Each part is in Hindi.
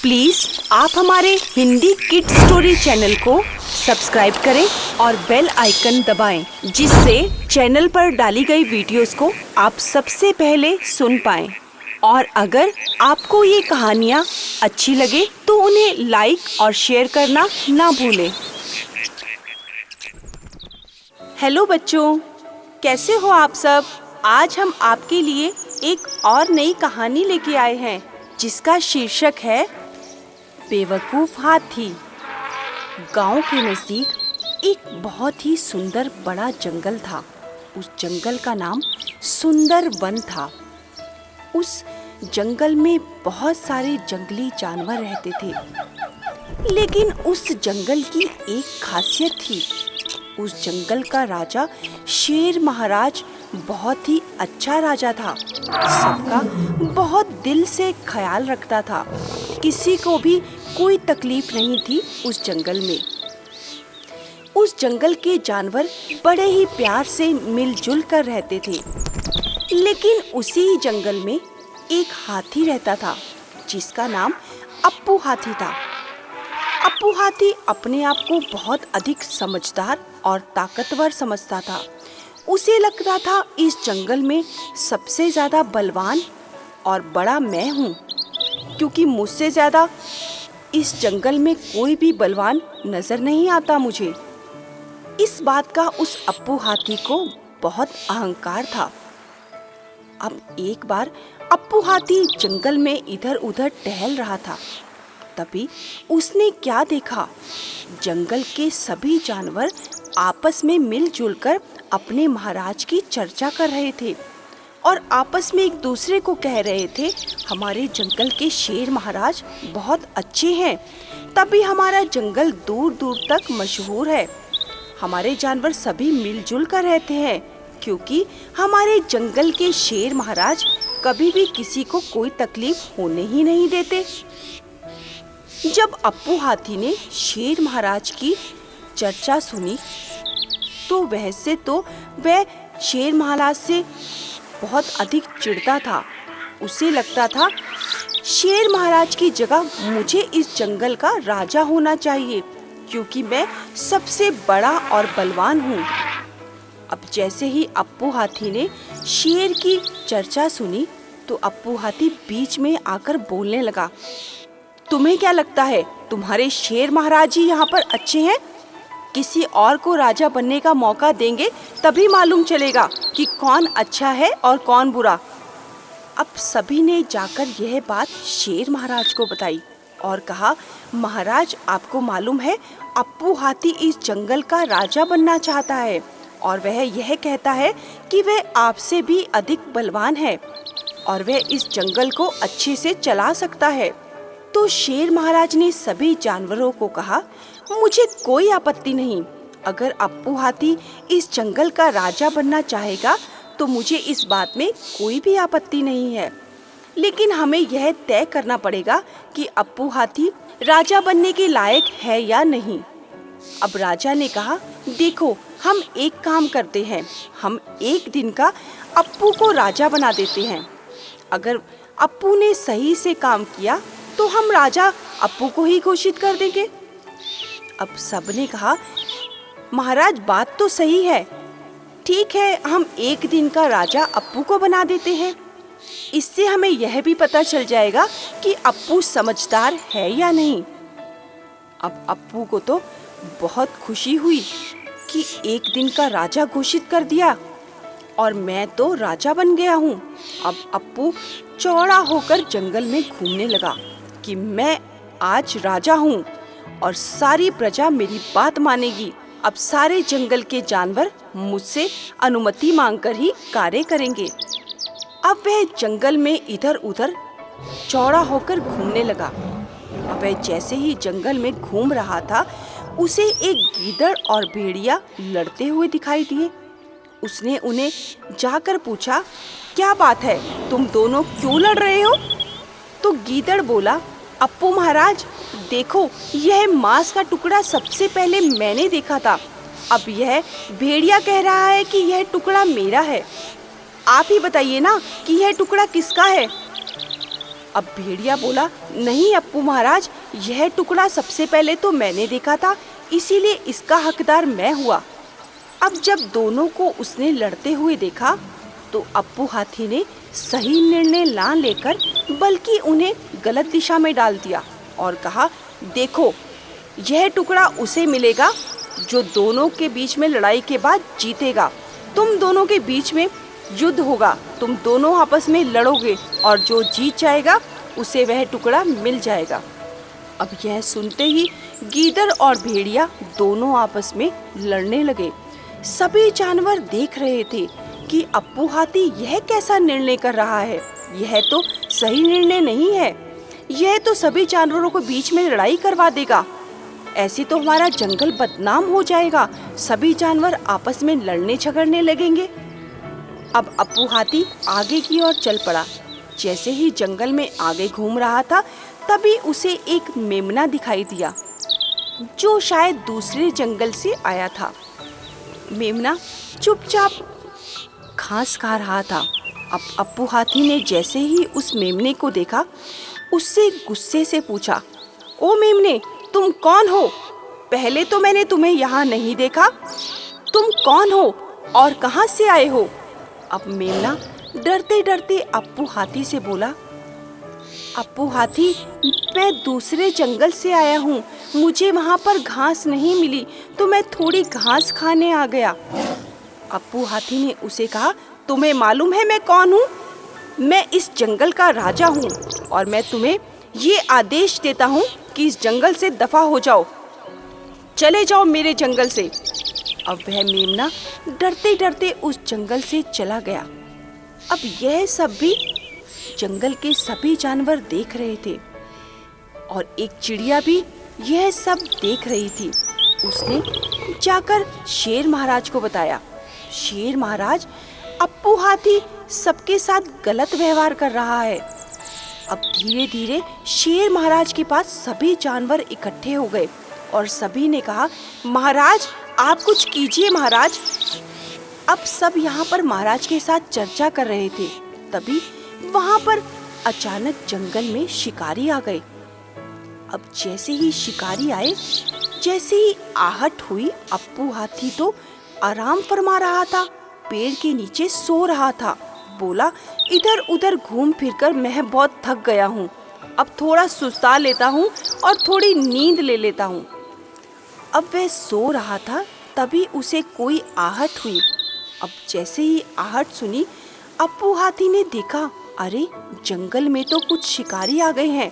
प्लीज आप हमारे हिंदी किड स्टोरी चैनल को सब्सक्राइब करें और बेल आइकन दबाएं, जिससे चैनल पर डाली गई वीडियोस को आप सबसे पहले सुन पाएं। और अगर आपको ये कहानियाँ अच्छी लगे तो उन्हें लाइक और शेयर करना ना भूलें। हेलो बच्चों, कैसे हो आप सब? आज हम आपके लिए एक और नई कहानी लेके आए हैं, जिसका शीर्षक है बेवकूफ हाथी। गांव के नजदीक एक बहुत ही सुंदर बड़ा जंगल था। उस जंगल का नाम सुंदर वन था। उस जंगल में बहुत सारे जंगली जानवर रहते थे, लेकिन उस जंगल की एक खासियत थी। उस जंगल का राजा शेर महाराज बहुत ही अच्छा राजा था। सबका बहुत दिल से ख्याल रखता था। किसी को भी कोई तकलीफ नहीं थी उस जंगल में। उस जंगल के जानवर बड़े ही प्यार से मिलजुल कर रहते थे। लेकिन उसी जंगल में एक हाथी रहता था, जिसका नाम अप्पू हाथी था। अप्पू हाथी अपने आप को बहुत अधिक समझदार और ताकतवर समझता था। उसे लगता था इस जंगल में सबसे ज्यादा बलवान और बड़ा मैं हूँ, क्योंकि मुझसे ज्यादा इस जंगल में कोई भी बलवान नजर नहीं आता मुझे। इस बात का उस अप्पू हाथी को बहुत अहंकार था। अब एक बार अप्पू हाथी जंगल में इधर उधर टहल रहा था। तभी उसने क्या देखा? जंगल के सभी जानवर आपस में मिलजुल कर अपने महाराज की चर्चा कर रहे थे और आपस में एक दूसरे को कह रहे थे, हमारे जंगल के शेर महाराज बहुत अच्छे हैं, तभी हमारा जंगल दूर दूर तक मशहूर है। हमारे जानवर सभी मिलजुल कर रहते हैं, क्योंकि हमारे जंगल के शेर महाराज कभी भी किसी को कोई तकलीफ होने ही नहीं देते। जब अप्पू हाथी ने शेर महाराज की चर्चा सुनी, तो वैसे तो वह शेर महाराज से बहुत अधिक चिढ़ता था। उसे लगता था शेर महाराज की जगह मुझे इस जंगल का राजा होना चाहिए, क्योंकि मैं सबसे बड़ा और बलवान हूँ। अब जैसे ही अप्पू हाथी ने शेर की चर्चा सुनी, तो अप्पू हाथी बीच में आकर बोलने लगा, तुम्हें क्या लगता है तुम्हारे शेर महाराज ही यहाँ पर अच्छे हैं? किसी और को राजा बनने का मौका देंगे तभी मालूम चलेगा कि कौन अच्छा है और कौन बुरा। अब सभी ने जाकर यह बात शेर महाराज को बताई और कहा, महाराज आपको मालूम है अप्पू हाथी इस जंगल का राजा बनना चाहता है और वह यह कहता है कि वह आपसे भी अधिक बलवान है और वह इस जंगल को अच्छे से चला सकता है। तो शेर महाराज ने सभी जानवरों को कहा, मुझे कोई आपत्ति नहीं। अगर अप्पू हाथी इस जंगल का राजा बनना चाहेगा तो मुझे इस बात में कोई भी आपत्ति नहीं है, लेकिन हमें यह तय करना पड़ेगा कि अप्पू हाथी राजा बनने के लायक है या नहीं। अब राजा ने कहा, देखो हम एक काम करते हैं, हम एक दिन का अप्पू को राजा बना देते हैं। अगर अप्पू ने सही से काम किया तो हम राजा अप्पू को ही घोषित कर देंगे। अब सबने कहा, महाराज बात तो सही है, ठीक है हम एक दिन का राजा अप्पू को बना देते हैं। इससे हमें यह भी पता चल जाएगा कि अप्पू समझदार है या नहीं। अब अप्पू को तो बहुत खुशी हुई कि एक दिन का राजा घोषित कर दिया और मैं तो राजा बन गया हूँ। अब अप्पू चौड़ा होकर जंगल में घूमने लगा कि मैं आज राजा हूँ और सारी प्रजा मेरी बात मानेगी। अब सारे जंगल के जानवर मुझसे अनुमति मांगकर ही कार्य करेंगे। अब वह जंगल में इधर उधर चौड़ा होकर घूमने लगा। अब वह जैसे ही जंगल में घूम रहा था, उसे एक गीदड़ और भेड़िया लड़ते हुए दिखाई दिए। उसने उन्हें जाकर पूछा, क्या बात है, तुम दोनों क्यों लड़ रहे हो? तो गीदड़ बोला, अप्पू महाराज देखो, यह मांस का टुकड़ा सबसे पहले मैंने देखा था। अब यह भेड़िया कह रहा है कि यह टुकड़ा मेरा है। आप ही बताइए ना कि यह टुकड़ा किसका है? अब भेड़िया बोला, नहीं अप्पू महाराज, यह टुकड़ा सबसे पहले तो मैंने देखा था, इसीलिए इसका हकदार मैं हुआ। अब जब दोनों को उसने लड़ते हुए देखा तो अप्पू हाथी ने सही निर्णय ना लेकर बल्कि उन्हें गलत दिशा में डाल दिया और कहा, देखो यह टुकड़ा उसे मिलेगा जो दोनों के बीच में लड़ाई के बाद जीतेगा। तुम दोनों के बीच में युद्ध होगा, तुम दोनों आपस में लड़ोगे और जो जीत जाएगा उसे वह टुकड़ा मिल जाएगा। अब यह सुनते ही गीदड़ और भेड़िया दोनों आपस में लड़ने लगे। सभी जानवर देख रहे थे कि अप्पू हाथी यह कैसा निर्णय कर रहा है, यह तो सही निर्णय नहीं है, यह तो सभी जानवरों को बीच में लड़ाई करवा देगा, ऐसे तो हमारा जंगल बदनाम हो जाएगा, सभी जानवर आपस में लड़ने झगड़ने लगेंगे। अब अप्पू हाथी आगे की ओर चल पड़ा। जैसे ही जंगल में आगे घूम रहा था तभी उसे एक मेमना दिखाई दिया जो शायद दूसरे जंगल से आया था। मेमना चुपचाप घास खा रहा था। अब अप्पू हाथी ने जैसे ही उस मेमने को देखा उससे गुस्से से पूछा, ओ मेमने, तुम कौन हो? पहले तो मैंने तुम्हें यहाँ नहीं देखा, तुम कौन हो और कहाँ से आए हो? अब मेमना डरते डरते अप्पू हाथी से बोला, अप्पू हाथी, मैं दूसरे जंगल से आया हूँ, मुझे वहाँ पर घास नहीं मिली तो मैं थोड़ी घास खाने आ गया। अप्पू हाथी ने उसे कहा, तुम्हें मालूम है मैं कौन हूँ? मैं इस जंगल का राजा हूँ और मैं तुम्हें ये आदेश देता हूँ कि इस जंगल से दफा हो जाओ, चले जाओ मेरे जंगल से। अब वह मेमना डरते डरते उस जंगल से चला गया। अब यह सब भी जंगल के सभी जानवर देख रहे थे और एक चिड़िया भी यह सब देख रही थी। उसने जाकर शेर महाराज को बताया, शेर महाराज, अप्पू हाथी सबके साथ गलत व्यवहार कर रहा है। अब धीरे धीरे शेर महाराज के पास सभी जानवर इकट्ठे हो गए और सभी ने कहा, महाराज आप कुछ कीजिए महाराज। अब सब यहाँ पर महाराज के साथ चर्चा कर रहे थे। तभी वहाँ पर अचानक जंगल में शिकारी आ गए। अब जैसे ही शिकारी आए, जैसे ही आहट हुई, अप्पू हाथी तो आराम फरमा रहा था, पेड़ के नीचे सो रहा था। बोला, इधर उधर घूम फिरकर मैं बहुत थक गया हूँ, अब थोड़ा सुस्ता लेता हूँ और थोड़ी नींद ले लेता हूँ। अब वह सो रहा था तभी उसे कोई आहट हुई। अब जैसे ही आहट सुनी, अप्पू हाथी ने देखा, अरे जंगल में तो कुछ शिकारी आ गए हैं।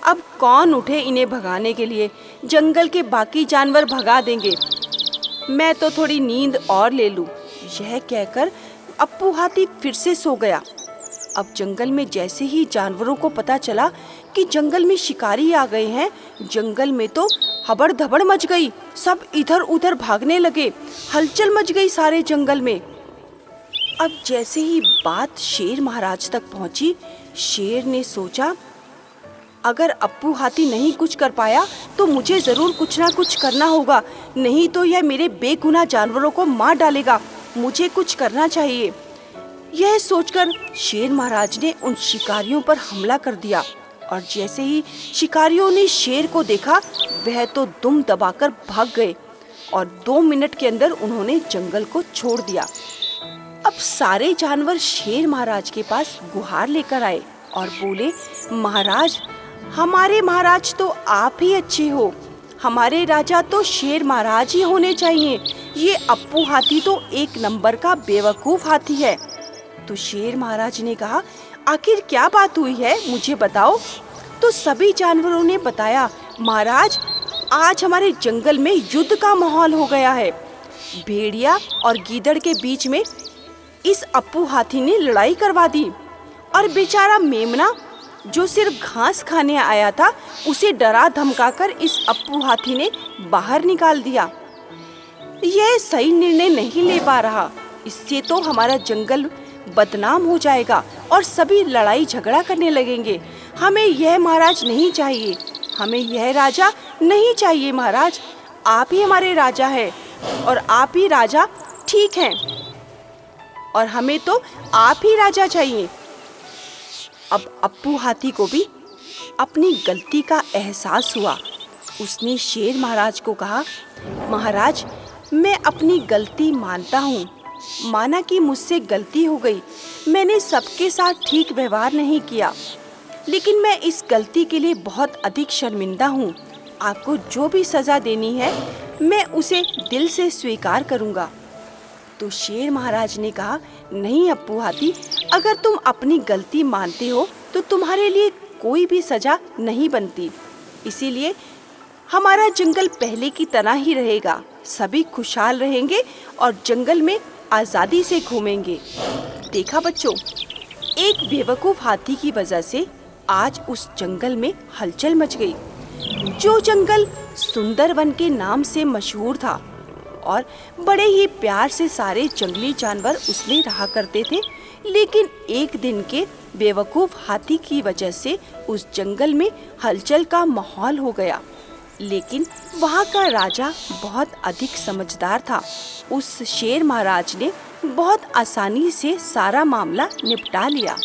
अब कौन उठे इन्हें भगाने के लिए, जंगल के बाकी जानवर भगा देंगे, मैं तो थोड़ी नींद और ले लूं। यह कहकर अप्पू हाथी फिर से सो गया। अब जंगल में जैसे ही जानवरों को पता चला कि जंगल में शिकारी आ गए हैं, जंगल में तो हबड़ धबड़ मच गई, सब इधर उधर भागने लगे, हलचल मच गई सारे जंगल में। अब जैसे ही बात शेर महाराज तक पहुंची, शेर ने सोचा, अगर अप्पू हाथी नहीं कुछ कर पाया तो मुझे जरूर कुछ ना कुछ करना होगा, नहीं तो यह मेरे बेगुनाह जानवरों को मार डालेगा, मुझे कुछ करना चाहिए। यह सोचकर शेर महाराज ने उन शिकारियों पर हमला कर दिया और जैसे ही शिकारियों ने शेर को देखा, वह तो दुम दबाकर भाग गए और 2 मिनट के अंदर उन्होंने जंगल को छोड़ दिया। अब सारे जानवर शेर महाराज के पास गुहार लेकर आए और बोले, महाराज, हमारे महाराज तो आप ही अच्छे हो, हमारे राजा तो शेर महाराज ही होने चाहिए, ये अप्पू हाथी तो 1 नंबर का बेवकूफ हाथी है। तो शेर महाराज ने कहा, आखिर क्या बात हुई है, मुझे बताओ। तो सभी जानवरों ने बताया, महाराज, आज हमारे जंगल में युद्ध का माहौल हो गया है, भेड़िया और गीदड़ के बीच में इस अप्पू हाथी ने लड़ाई करवा दी और बेचारा मेमना जो सिर्फ घास खाने आया था, उसे डरा धमकाकर इस अप्पू हाथी ने बाहर निकाल दिया। यह सही निर्णय नहीं ले पा रहा, इससे तो हमारा जंगल बदनाम हो जाएगा और सभी लड़ाई झगड़ा करने लगेंगे। हमें यह महाराज नहीं चाहिए, हमें यह राजा नहीं चाहिए। महाराज, आप ही हमारे राजा हैं और आप ही राजा ठीक हैं और हमें तो आप ही राजा चाहिए। अब अप्पू हाथी को भी अपनी गलती का एहसास हुआ। उसने शेर महाराज को कहा, महाराज, मैं अपनी गलती मानता हूँ। माना कि मुझसे गलती हो गई, मैंने सबके साथ ठीक व्यवहार नहीं किया, लेकिन मैं इस गलती के लिए बहुत अधिक शर्मिंदा हूँ। आपको जो भी सज़ा देनी है मैं उसे दिल से स्वीकार करूँगा। तो शेर महाराज ने कहा, नहीं अप्पू हाथी, अगर तुम अपनी गलती मानते हो तो तुम्हारे लिए कोई भी सज़ा नहीं बनती। इसीलिए हमारा जंगल पहले की तरह ही रहेगा। सभी खुशहाल रहेंगे और जंगल में आज़ादी से घूमेंगे। देखा बच्चों, एक बेवकूफ़ हाथी की वजह से आज उस जंगल में हलचल मच गई। जो जंगल सुंदरवन के नाम से मशहूर था और बड़े ही प्यार से सारे जंगली जानवर उसमें रहा करते थे, लेकिन एक दिन के बेवकूफ़ हाथी की वजह से उस जंगल में हलचल का माहौल हो गया। लेकिन वहाँ का राजा बहुत अधिक समझदार था। उस शेर महाराज ने बहुत आसानी से सारा मामला निपटा लिया।